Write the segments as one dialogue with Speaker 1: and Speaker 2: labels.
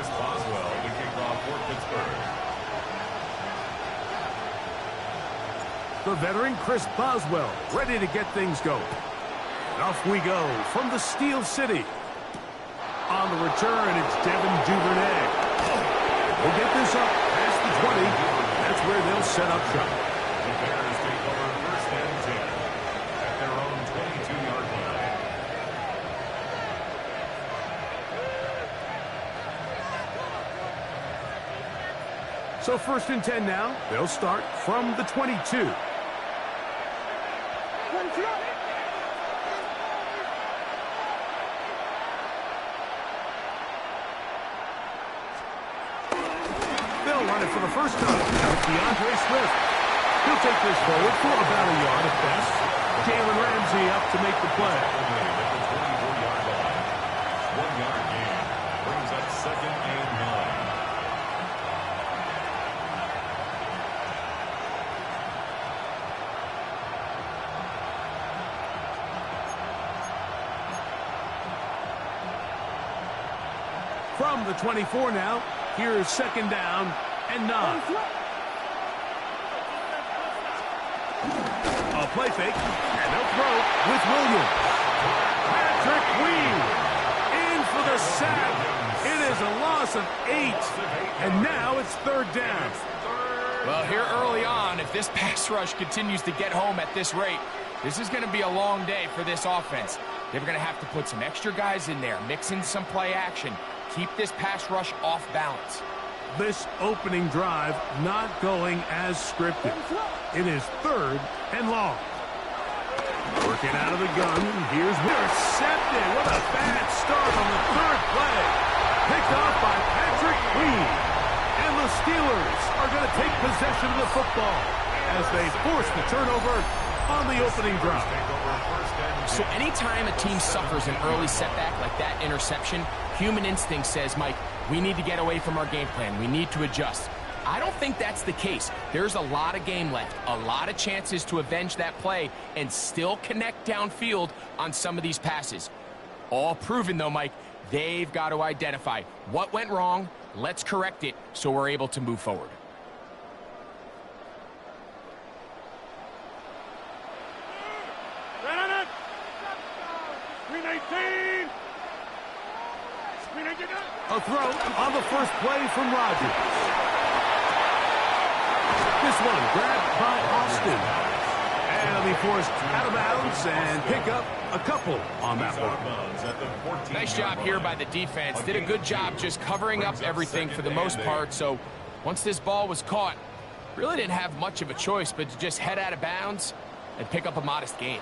Speaker 1: Chris Boswell to kick off for Pittsburgh.
Speaker 2: The veteran Chris Boswell ready to get things going. And off we go from the Steel City. On the return, it's Devin Duvernay. We'll get this up past the 20. That's where they'll set up shop.
Speaker 1: The Bears take over first and 10 at their own 22-yard line.
Speaker 2: So first and 10 now. They'll start from the 22. They'll run it for the first time. Now it's DeAndre Swift. He'll take this forward for about a yard at best. Jalen Ramsey up to make the play.
Speaker 1: At the 24-yard line. 1-yard gain brings up second and 9.
Speaker 2: From the 24 now, here's second down and 9. A play fake, and they'll throw with Williams. Patrick Queen in for the sack. It is a loss of 8, and now it's third down.
Speaker 3: Well, here early on, if this pass rush continues to get home at this rate, this is going to be a long day for this offense. They're going to have to put some extra guys in there, mix in some play action, keep this pass rush off balance.
Speaker 2: This opening drive not going as scripted. It is third and long. Working out of the gun. Here's intercepted. What a bad start on the third play. Picked off by Patrick Queen. And the Steelers are going to take possession of the football as they force the turnover on the opening drive.
Speaker 3: So anytime a team suffers an early setback like that interception, human instinct says, Mike, we need to get away from our game plan. We need to adjust. I don't think that's the case. There's a lot of game left, a lot of chances to avenge that play and still connect downfield on some of these passes. All proven, though, Mike, they've got to identify what went wrong, let's correct it so we're able to move forward.
Speaker 2: A throw on the first play from Rodgers. This one grabbed by Austin. And he'll be forced out of bounds and pick up a couple on that one.
Speaker 3: Nice job here by the defense. Did a good job just covering up everything for the most part. So once this ball was caught, really didn't have much of a choice but to just head out of bounds and pick up a modest gain.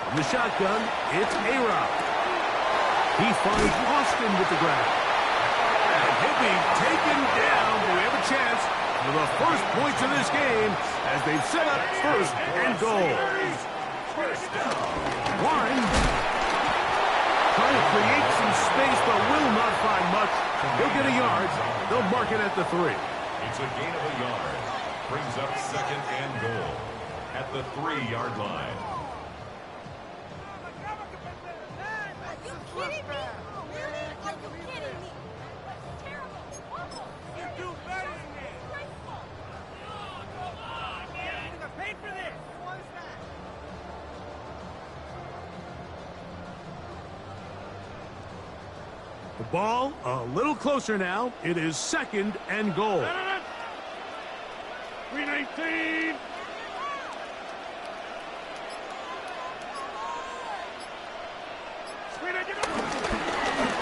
Speaker 2: From the shotgun, it's A-Rod. He finds Austin with the grab. And he'll be taken down. We have a chance for the first points of this game as they've set up first and goal. Warren trying to create some space but will not find much. He'll get a yard. They'll mark it at the 3.
Speaker 1: It's a gain of a yard. Brings up second and goal at the 3-yard line.
Speaker 4: Kidding me? Really? Are you kidding me? That's terrible. You do better than this. Come on, man. I paid for this. What is that?
Speaker 2: The ball a little closer now. It is second and goal.
Speaker 5: 319.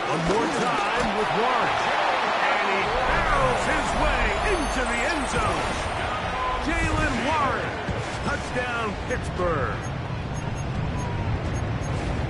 Speaker 2: One more time with Warren. And he barrels his way into the end zone. Jalen Warren. Touchdown, Pittsburgh.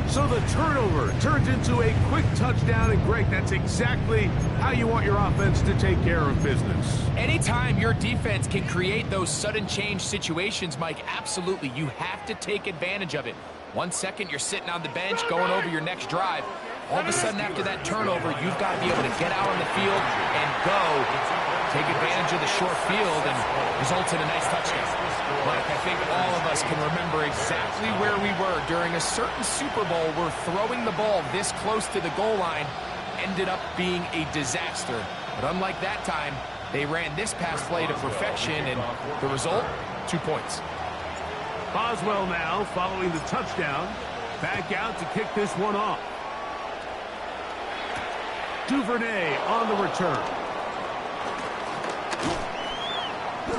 Speaker 2: So the turnover turns into a quick touchdown. And, Greg, that's exactly how you want your offense to take care of business.
Speaker 3: Anytime your defense can create those sudden change situations, Mike, absolutely, you have to take advantage of it. 1 second, you're sitting on the bench going over your next drive. All of a sudden, after that turnover, you've got to be able to get out on the field and go, take advantage of the short field, and results in a nice touchdown. Mike, I think all of us can remember exactly where we were during a certain Super Bowl where throwing the ball this close to the goal line ended up being a disaster. But unlike that time, they ran this pass play to perfection, and the result, 2 points.
Speaker 2: Boswell now following the touchdown. Back out to kick this one off. Duvernay on the return.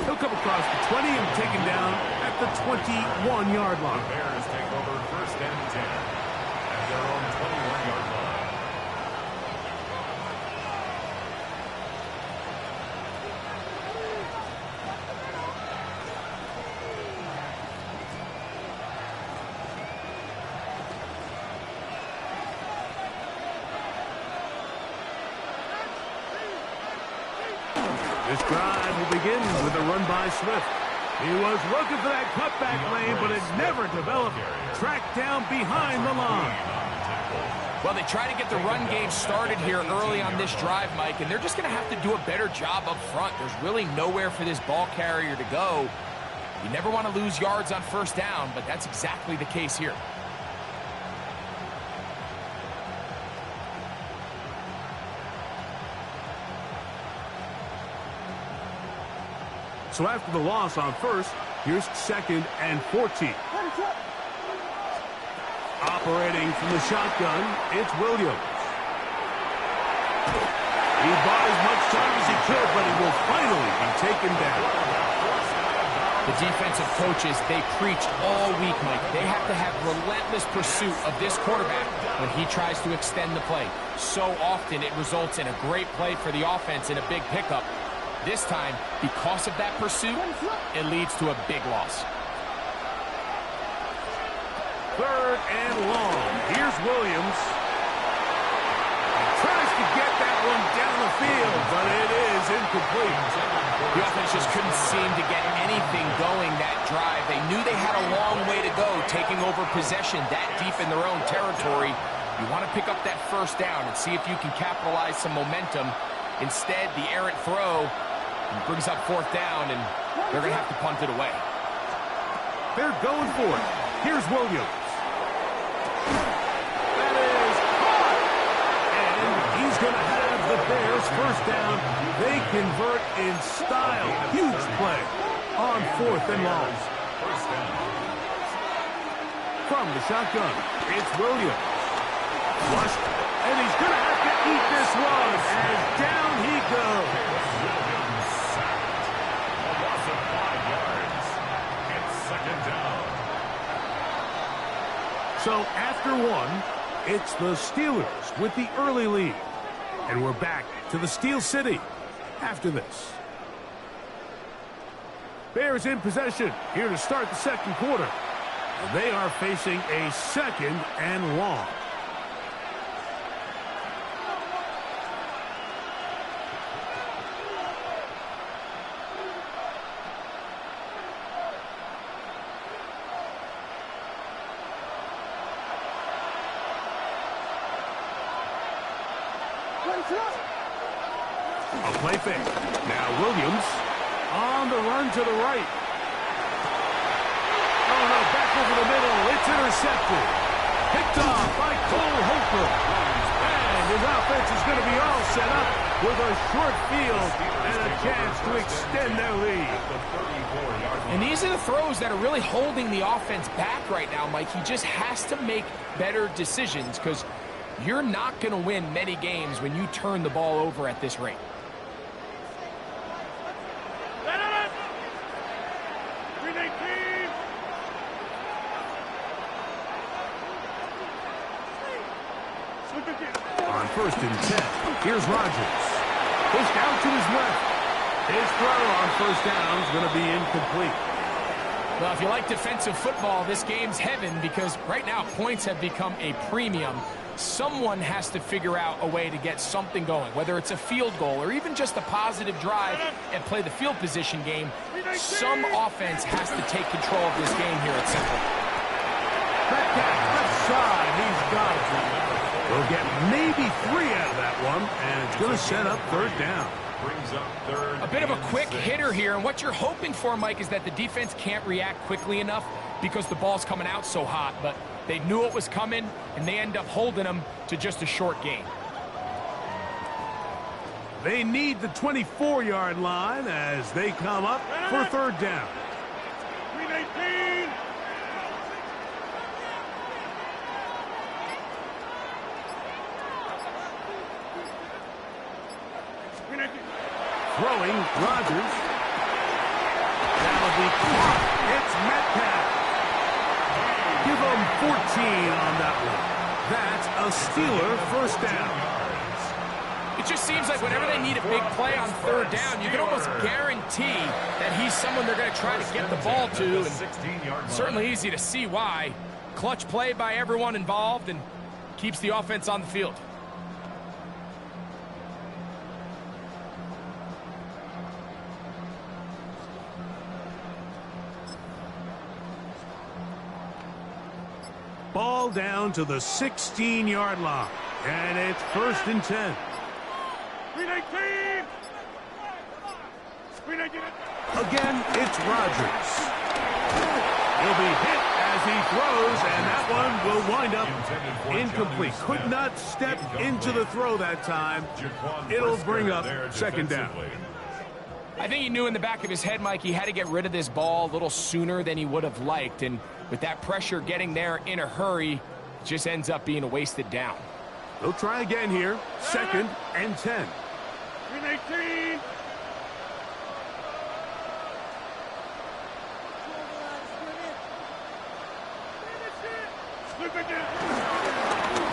Speaker 2: He'll come across the 20 and taken down at the 21-yard line.
Speaker 1: The Bears take over 1st and 10 at their own 21-yard line.
Speaker 2: This drive will begin with a run by Swift. He was looking for that cutback lane, but it never developed. Tracked down behind the line.
Speaker 3: Well, they try to get the run game started here early on this drive, Mike, and they're just going to have to do a better job up front. There's really nowhere for this ball carrier to go. You never want to lose yards on 1st down, but that's exactly the case here.
Speaker 2: So after the loss on 1st, here's 2nd and 14. Operating from the shotgun, it's Williams. He bought as much time as he could, but he will finally be taken down.
Speaker 3: The defensive coaches, they preached all week, Mike. They have to have relentless pursuit of this quarterback when he tries to extend the play. So often it results in a great play for the offense and a big pickup. This time, because of that pursuit, it leads to a big loss.
Speaker 2: 3rd and long. Here's Williams. Tries to get that one down the field, but it is incomplete.
Speaker 3: The offense just couldn't seem to get anything going that drive. They knew they had a long way to go, taking over possession that deep in their own territory. You want to pick up that 1st down and see if you can capitalize some momentum. Instead, the errant throw brings up 4th down, and they're going to have to punt it away.
Speaker 2: They're going for it. Here's Williams. That is caught. And he's going to have the Bears 1st down. They convert in style. Huge play on 4th and long. From the shotgun, it's Williams. Flushed, and he's going to have to eat this one as down he goes. So after one, it's the Steelers with the early lead. And we're back to the Steel City after this. Bears in possession here to start the 2nd quarter. And they are facing a 2nd and long. A play fake. Now Williams on the run to the right. Oh, no, back over the middle. It's intercepted. Picked off by Cole Holcomb. And his offense is going to be all set up with a short field and a chance to extend their lead.
Speaker 3: And these are the throws that are really holding the offense back right now, Mike. He just has to make better decisions because you're not going to win many games when you turn the ball over at this rate.
Speaker 2: On 1st and 10, here's Rodgers. Pushed out to his left. His throw on 1st down is going to be incomplete.
Speaker 3: Well, if you like defensive football, this game's heaven because right now points have become a premium. Someone has to figure out a way to get something going, whether it's a field goal or even just a positive drive and play the field position game. Some offense has to take control of this game here at Central.
Speaker 2: Back left side, he's got it. They'll get maybe 3 out of that one, and it's going to set up third down.
Speaker 1: Brings up third.
Speaker 3: A bit of a
Speaker 1: and
Speaker 3: quick
Speaker 1: 6.
Speaker 3: hitter here, and what you're hoping for, Mike, is that the defense can't react quickly enough because the ball's coming out so hot, but they knew it was coming, and they end up holding them to just a short gain.
Speaker 2: They need the 24-yard line as they come up for third down.
Speaker 5: Green 18.
Speaker 2: Throwing, Rodgers. That'll be caught. It's Metcalf. Give them 14 on that one. That's a Steeler first down.
Speaker 3: It just seems like whenever they need a big play on third down, you can almost guarantee that he's someone they're going to try to get the ball to. And certainly easy to see why. Clutch play by everyone involved and keeps the offense on the field.
Speaker 2: Ball down to the 16-yard line. And it's first and 10.
Speaker 5: Green 18. Green 18.
Speaker 2: Again, it's Rodgers. He'll be hit as he throws, and that one will wind up incomplete. Could not step into the throw that time. It'll bring up second down.
Speaker 3: I think he knew in the back of his head, Mike, he had to get rid of this ball a little sooner than he would have liked. And with that pressure getting there in a hurry, it just ends up being a wasted down.
Speaker 2: They'll try again here. Second and 10.
Speaker 5: Green 18.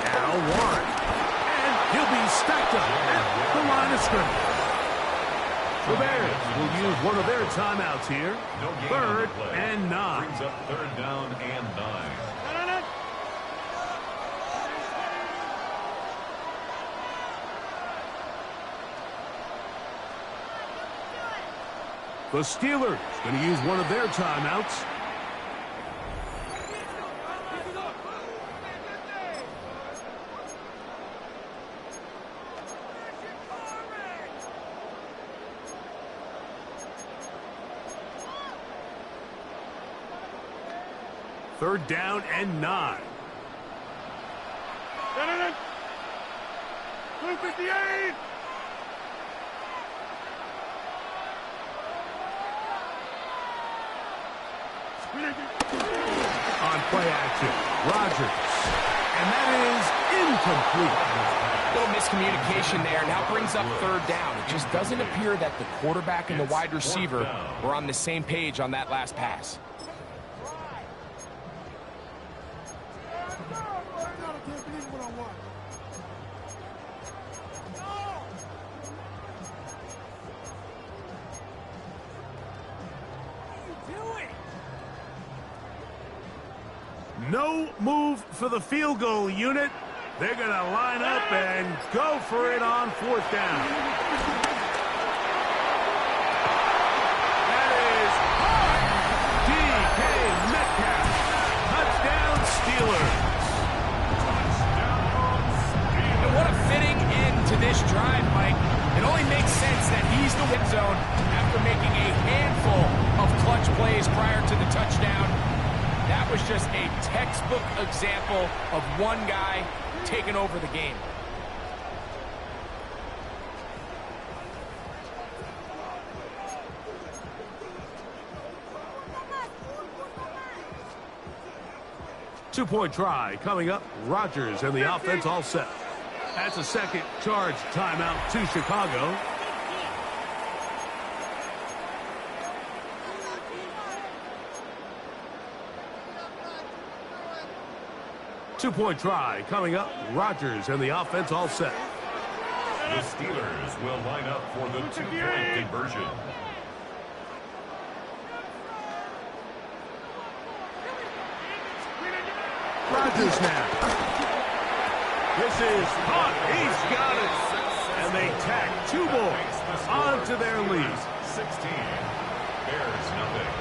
Speaker 2: Now Warren. And he'll be stacked up at the line of scrimmage. The Bears will use one of their timeouts here. Third and 9.
Speaker 1: Brings up third down and 9.
Speaker 2: The Steelers going to use one of their timeouts. Third down and 9.
Speaker 5: 258.
Speaker 2: On play action, Rodgers. And that is incomplete.
Speaker 3: Little miscommunication there. Now brings up third down. It just doesn't appear that the quarterback and the wide receiver were on the same page on that last pass.
Speaker 2: No move for the field goal unit. They're going to line up and go for it on fourth down. That is DK Metcalf. Touchdown Steelers.
Speaker 3: And what a fitting end to this drive, Mike. It only makes sense that he's the win zone after making a handful of clutch plays prior to the touchdown. That was just a textbook example of one guy taking over the game.
Speaker 2: Two-point try coming up. Rodgers and the offense all set. That's a second charge timeout to Chicago. Two-point try coming up. Rodgers and the offense all set.
Speaker 1: The Steelers will line up for the two-point conversion.
Speaker 2: Rodgers now. This is caught. He's got it. And they tack 2 boys onto their lead.
Speaker 1: 16. Bears nothing.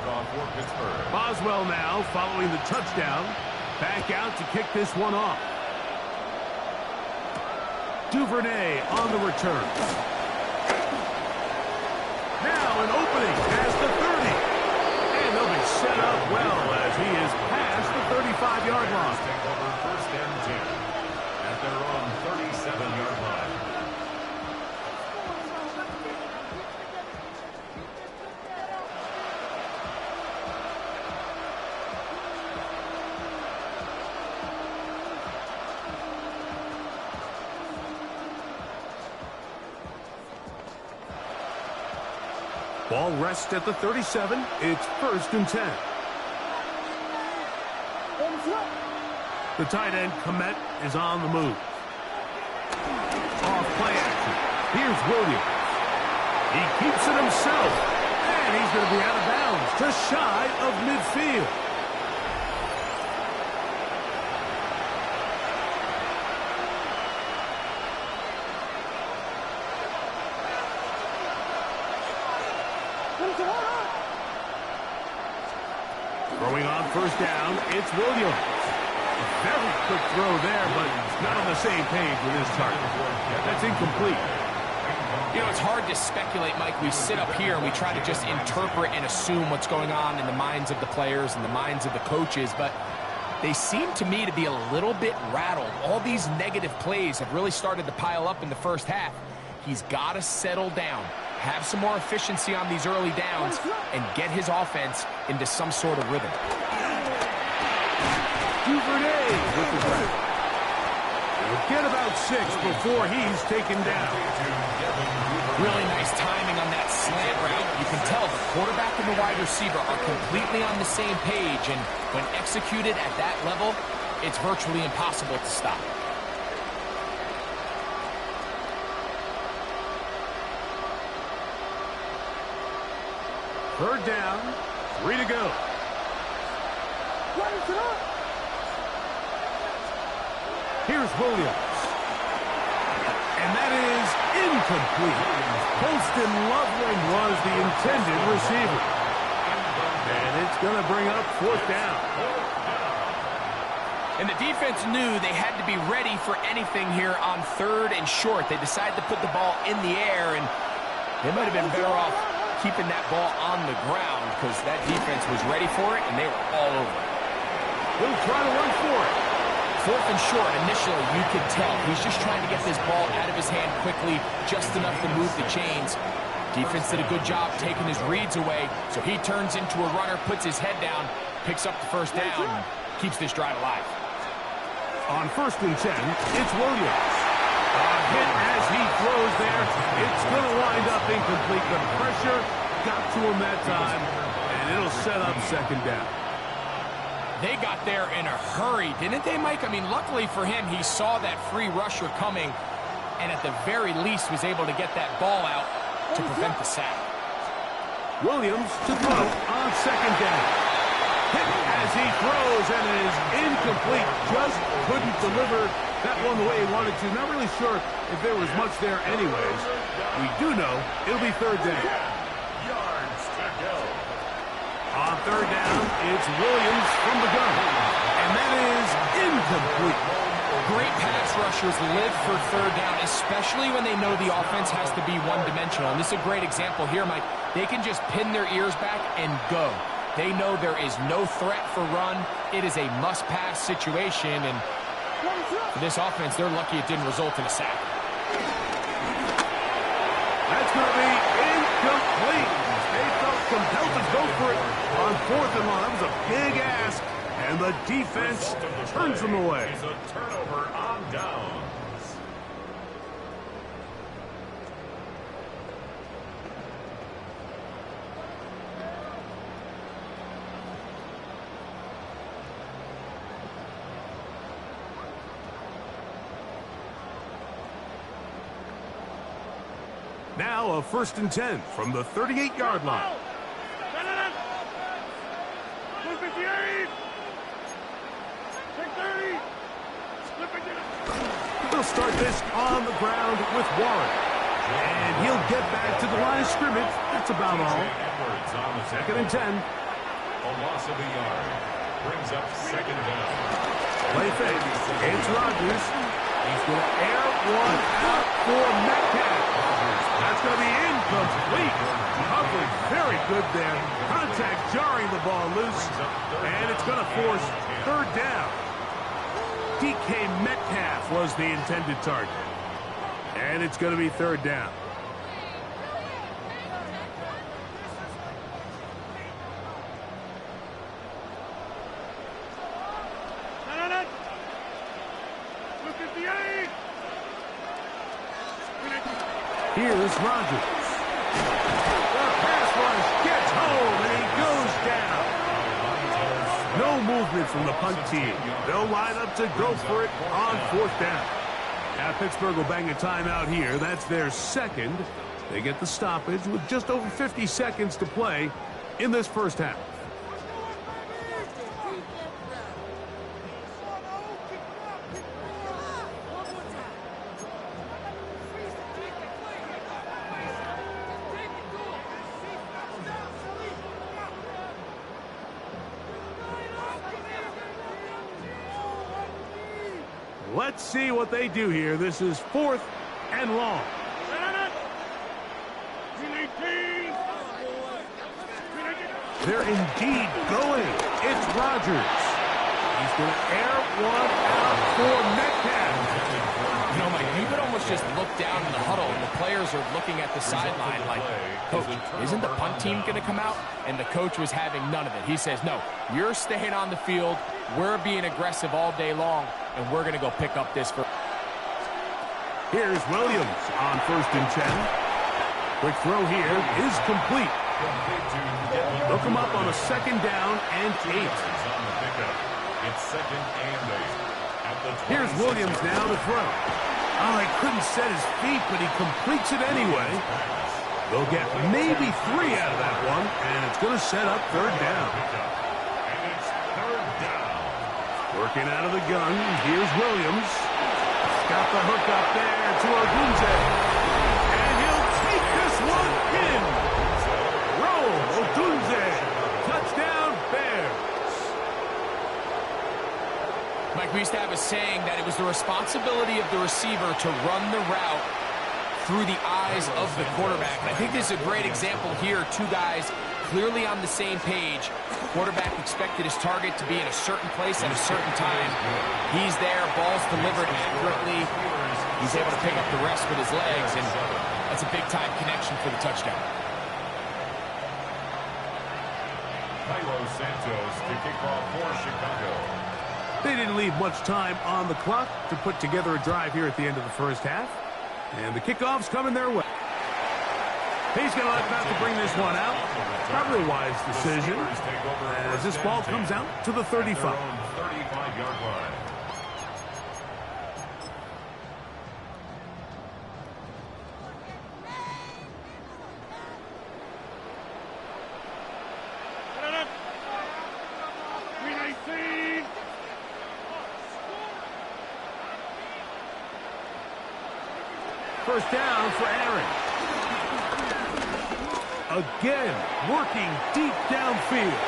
Speaker 1: kickoff for Pittsburgh.
Speaker 2: Boswell now following the touchdown. Back out to kick this one off. Duvernay on the return. Now an opening past the 30. And they'll be set up well as he is past the 35-yard line.
Speaker 1: Take over 1st and 10 at their own 37-yard line.
Speaker 2: Ball rests at the 37. It's 1st and 10. The tight end, Komet, is on the move. Off play action. Here's Williams. He keeps it himself. And he's going to be out of bounds, just shy of midfield. Throwing on 1st down, it's Williams. Very quick throw there, but not on the same page with his target. That's incomplete.
Speaker 3: You know, it's hard to speculate, Mike. We sit up here and we try to just interpret and assume what's going on in the minds of the players and the minds of the coaches, but they seem to me to be a little bit rattled. All these negative plays have really started to pile up in the first half. He's got to settle down, have some more efficiency on these early downs, and get his offense into some sort of rhythm.
Speaker 2: Duvernay with the grab. He'll get about 6 before he's taken down.
Speaker 3: Really nice timing on that slant route. You can tell the quarterback and the wide receiver are completely on the same page, and when executed at that level, it's virtually impossible to stop.
Speaker 2: Third down, 3 to go. Here's Williams. And that is incomplete. Poston Loveland was the intended receiver. And it's going to bring up 4th down.
Speaker 3: And the defense knew they had to be ready for anything here on 3rd and short. They decided to put the ball in the air, and they might have been better off keeping that ball on the ground because that defense was ready for it, and they were all over it.
Speaker 2: He'll try to run for it.
Speaker 3: 4th and short, initially, you could tell. He's just trying to get this ball out of his hand quickly, just enough to move the chains. Defense did a good job taking his reads away, so he turns into a runner, puts his head down, picks up the 1st down, and keeps this drive alive.
Speaker 2: On 1st and 10, it's Williams. A hit as he throws there. It's going to wind up incomplete. The pressure got to him that time, and it'll set up 2nd down.
Speaker 3: They got there in a hurry, didn't they, Mike? I mean, luckily for him, he saw that free rusher coming, and at the very least was able to get that ball out to prevent the sack.
Speaker 2: Williams to throw on 2nd down. Hit as he throws, and it is incomplete. Just couldn't deliver that one the way he wanted to. Not really sure if there was much there anyways. We do know it'll be 3rd down.
Speaker 1: Yards to go.
Speaker 2: On 3rd down, it's Williams from the gun. And that is incomplete.
Speaker 3: Great pass rushers live for 3rd down, especially when they know the offense has to be one-dimensional. And this is a great example here, Mike. They can just pin their ears back and go. They know there is no threat for run. It is a must-pass situation, and for this offense, they're lucky it didn't result in a sack.
Speaker 2: That's going to be incomplete. They felt compelled to go for it on 4th and long. That was a big ask, and the defense turns them away.
Speaker 1: Is a turnover on downs.
Speaker 2: Now a 1st and 10 from the 38-yard line. They'll start this on the ground with Warren. And he'll get back to the line of scrimmage. That's about all. 2nd and 10.
Speaker 1: A loss of a yard. Brings up second down.
Speaker 2: Play fake. It's Rodgers. He's going to air one out for Metcalf. That's going to be incomplete. Coverage very good there. Contact jarring the ball loose. And it's going to force third down. DK Metcalf was the intended target. And it's going to be third down. Here's Rodgers. The pass rush gets home, and he goes down. No movement from the punt team. They'll line up to go for it on fourth down. Now Pittsburgh will bang a timeout here. That's their second. They get the stoppage with just over 50 seconds to play in this first half. Let's see what they do here. This is fourth and long. They're indeed going. It's Rodgers. He's going to air one out for Metcalf.
Speaker 3: You know, Mike, you could almost just look down in the huddle, and the players are looking at the sideline like, Coach, isn't the punt team going to come out? And the coach was having none of it. He says, no, you're staying on the field. We're being aggressive all day long, and we're going to go pick up this.
Speaker 2: Here's Williams on 1st and 10. Quick throw here is complete. They'll come up on a second down and 8.
Speaker 1: It's second and 8.
Speaker 2: Here's Williams now to throw. Oh, he couldn't set his feet, but he completes it anyway. They'll get maybe 3 out of that one, and it's going to set up third down.
Speaker 1: And it's third down.
Speaker 2: Working out of the gun, here's Williams. Got the hook up there to Odunze. And he'll take this one in. Roll, Odunze. Touchdown, Bears.
Speaker 3: Mike, we used to have a saying that it was the responsibility of the receiver to run the route through the eyes of the quarterback. And I think this is a great example here. Two guys clearly on the same page. The quarterback expected his target to be in a certain place at a certain time. He's there, ball's delivered accurately. He's able to pick up the rest with his legs, and that's a big-time connection for the touchdown.
Speaker 1: Carlos Santos to kick off for Chicago.
Speaker 2: They didn't leave much time on the clock to put together a drive here at the end of the first half. And the kickoff's coming their way. He's going to let out to bring this one out. Probably a wise decision as this ball comes out to the 35.
Speaker 1: 35-yard line.
Speaker 2: First down for Aaron. Again, working deep downfield.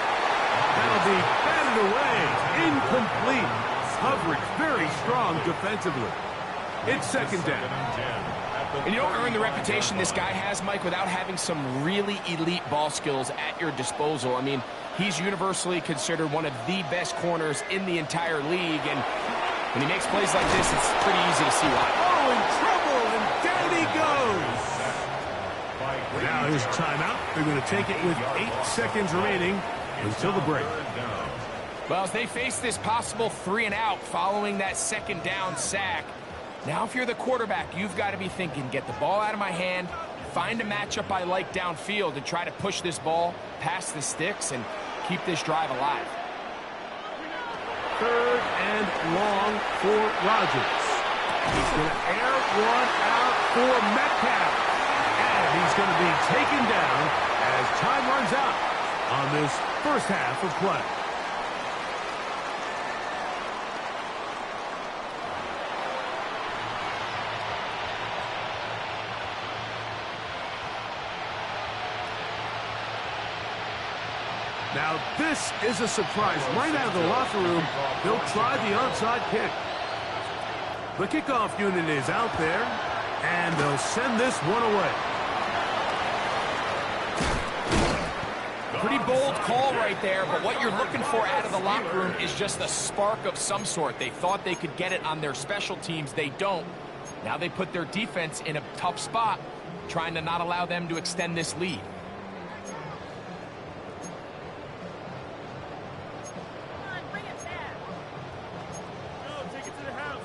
Speaker 2: That'll be batted away. Incomplete. Coverage very strong defensively. It's second down.
Speaker 3: And you don't earn the reputation this guy has, Mike, without having some really elite ball skills at your disposal. I mean, he's universally considered one of the best corners in the entire league. And when he makes plays like this, it's pretty easy to see why.
Speaker 2: Oh, in trouble, and down he goes. Now here's a timeout. They're going to take it with 8 seconds remaining until the break.
Speaker 3: Well, as they face this possible 3 and out following that second down sack, now if you're the quarterback, you've got to be thinking, get the ball out of my hand, find a matchup I like downfield, and try to push this ball past the sticks and keep this drive alive.
Speaker 2: Third and long for Rodgers. He's going to air one out for Metcalf. And he's going to be taken down as time runs out on this first half of play. Now this is a surprise. Right out of the locker room, they'll try the onside kick. The kickoff unit is out there, and they'll send this one away.
Speaker 3: Pretty bold call right there, but what you're looking for out of the locker room is just a spark of some sort. They thought they could get it on their special teams. They don't. Now they put their defense in a tough spot, trying to not allow them to extend this lead.
Speaker 4: Come on, bring it back.
Speaker 5: Go, take it to the house.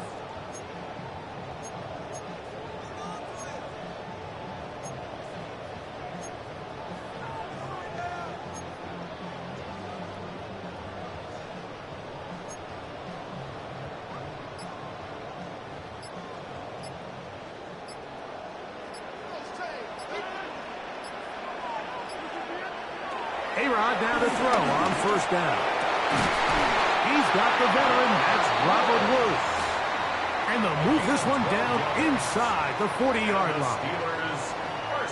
Speaker 2: A-Rod now to throw on first down. He's got the veteran. That's Robert Woods. And they'll move this one down inside the 40-yard line.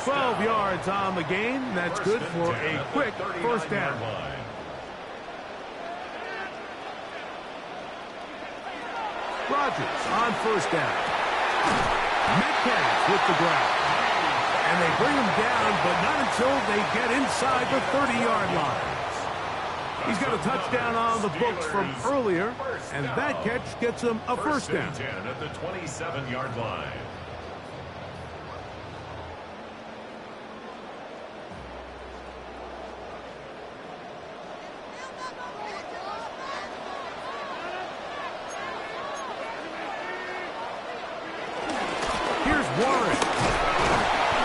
Speaker 2: 12 yards on the game. That's good for a quick first down. Rodgers on first down. Metcalf with the grab. And they bring him down, but not until they get inside the 30-yard line. He's got a touchdown on the books from earlier, and that catch gets him a first down.
Speaker 1: First and 10 at the 27-yard line.
Speaker 2: Here's Warren.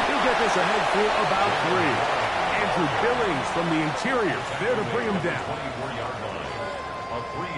Speaker 2: He'll get this ahead for about 3. Andrew Billings from the interior there to bring him down.
Speaker 1: 24-yard line. A 3-yard